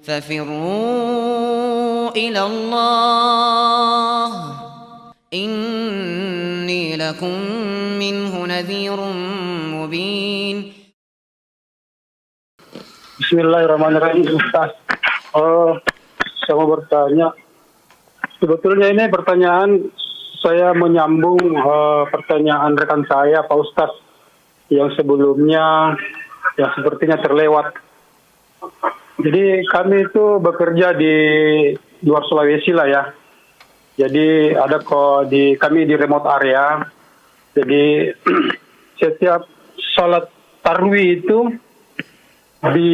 ففروا إلى الله إني لكم منه نذير مبين. Bismillahirrahmanirrahim, Ustaz. Saya mau bertanya. Sebetulnya ini pertanyaan saya menyambung pertanyaan rekan saya, Pak Ustaz, yang sebelumnya yang sepertinya terlewat. Jadi kami itu bekerja di luar Sulawesi lah ya. Jadi ada kami di remote area. Jadi setiap sholat tarwih itu di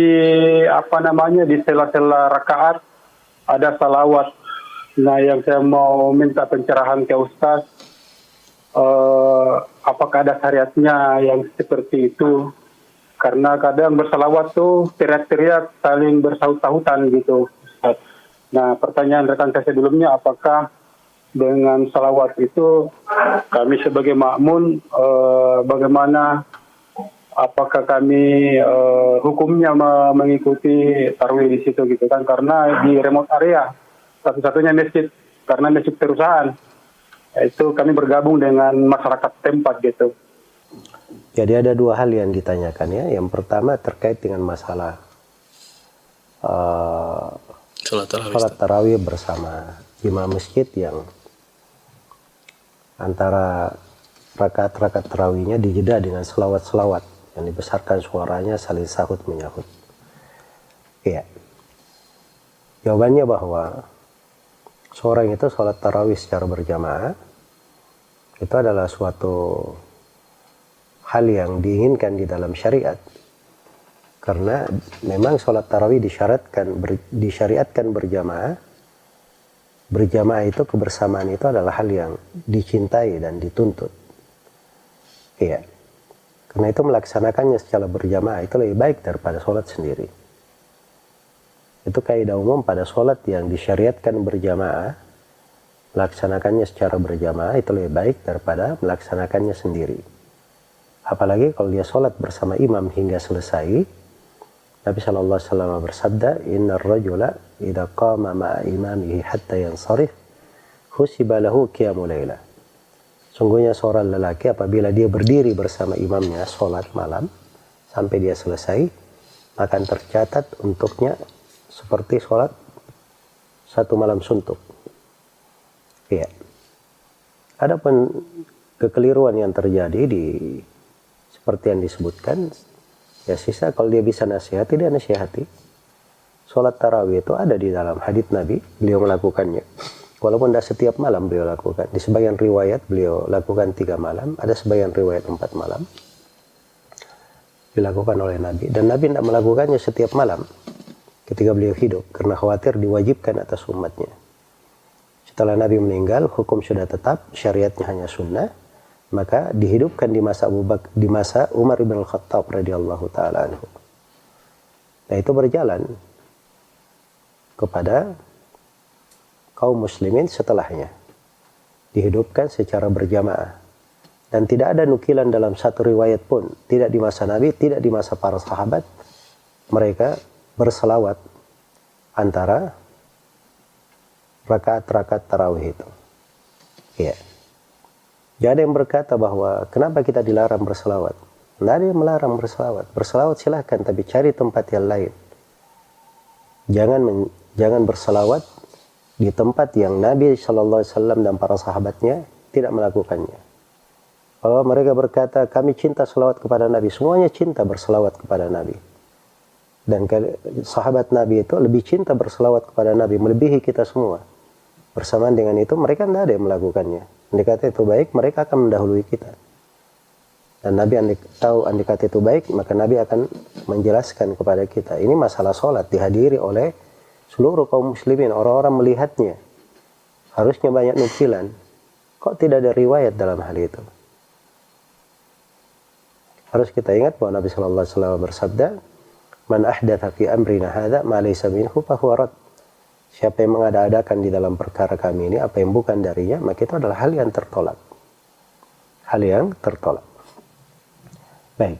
di sela-sela rakaat ada salawat. Nah, yang saya mau minta pencerahan ke Ustaz, apakah ada syariatnya yang seperti itu? Karena kadang bersalawat tuh teriak-teriak saling bersaut-sautan gitu, Ustaz. Nah, pertanyaan rekan saya sebelumnya, apakah dengan salawat itu kami sebagai makmun bagaimana? Apakah kami hukumnya mengikuti tarawih di situ gitu kan? Karena di remote area satu-satunya masjid, karena masjid perusahaan, itu kami bergabung dengan masyarakat tempat gitu. Jadi ada dua hal yang ditanyakan ya. Yang pertama terkait dengan masalah sholat tarawih bersama imam masjid yang antara rakaat-rakaat tarawihnya dijeda dengan selawat-selawat yang dibesarkan suaranya saling sahut menyahut. Iya. Jawabannya bahwa seorang itu sholat tarawih secara berjamaah itu adalah suatu hal yang diinginkan di dalam syariat, karena memang sholat tarawih disyariatkan berjamaah. Berjamaah itu, kebersamaan itu adalah hal yang dicintai dan dituntut. Iya. Karena itu melaksanakannya secara berjamaah itu lebih baik daripada sholat sendiri. Itu kaidah umum pada sholat yang disyariatkan berjamaah, melaksanakannya secara berjamaah itu lebih baik daripada melaksanakannya sendiri. Apalagi kalau dia sholat bersama imam hingga selesai. Nabi SAW bersabda, Inna rajula idha qama ma'a imamihi hatta yansarif, husiba lahu qiyamul layla. Sungguhnya seorang lelaki apabila dia berdiri bersama imamnya sholat malam sampai dia selesai, akan tercatat untuknya seperti sholat satu malam suntuk. Iya. Adapun kekeliruan yang terjadi seperti yang disebutkan, ya sisa kalau dia bisa nasihati, dia nasihati. Sholat tarawih itu ada di dalam hadits Nabi, beliau melakukannya. Walaupun tidak setiap malam beliau lakukan. Di sebagian riwayat beliau lakukan 3 malam, ada sebagian riwayat 4 malam. Dilakukan oleh Nabi. Dan Nabi tidak melakukannya setiap malam ketika beliau hidup, karena khawatir diwajibkan atas umatnya. Setelah Nabi meninggal, hukum sudah tetap, syariatnya hanya sunnah, maka dihidupkan di masa Umar bin Al-Khattab radhiyallahu taala anhu. Nah, itu berjalan kepada kaum muslimin setelahnya, dihidupkan secara berjamaah, dan tidak ada nukilan dalam satu riwayat pun, tidak di masa Nabi, tidak di masa para sahabat, mereka berselawat antara rakaat-rakaat tarawih itu. Iya. Jadi ada yang berkata bahwa kenapa kita dilarang berselawat? Tidak ada yang melarang berselawat. Berselawat silahkan, tapi cari tempat yang lain. Jangan berselawat di tempat yang Nabi SAW dan para sahabatnya tidak melakukannya. Kalau mereka berkata, kami cinta selawat kepada Nabi, semuanya cinta berselawat kepada Nabi. Dan sahabat Nabi itu lebih cinta berselawat kepada Nabi, melebihi kita semua. Bersamaan dengan itu, mereka tidak ada yang melakukannya. Andai kata itu baik, mereka akan mendahului kita. Dan Nabi andai kata itu baik, maka Nabi akan menjelaskan kepada kita. Ini masalah sholat, dihadiri oleh seluruh kaum muslimin, orang-orang melihatnya. Harusnya banyak nukilan. Kok tidak ada riwayat dalam hal itu? Harus kita ingat bahwa Nabi SAW bersabda, Man ahdatha fi amrina hadha ma laysa minhu fahuwa rad. Siapa yang mengada-adakan di dalam perkara kami ini apa yang bukan darinya, maka itu adalah hal yang tertolak. Hal yang tertolak. Baik.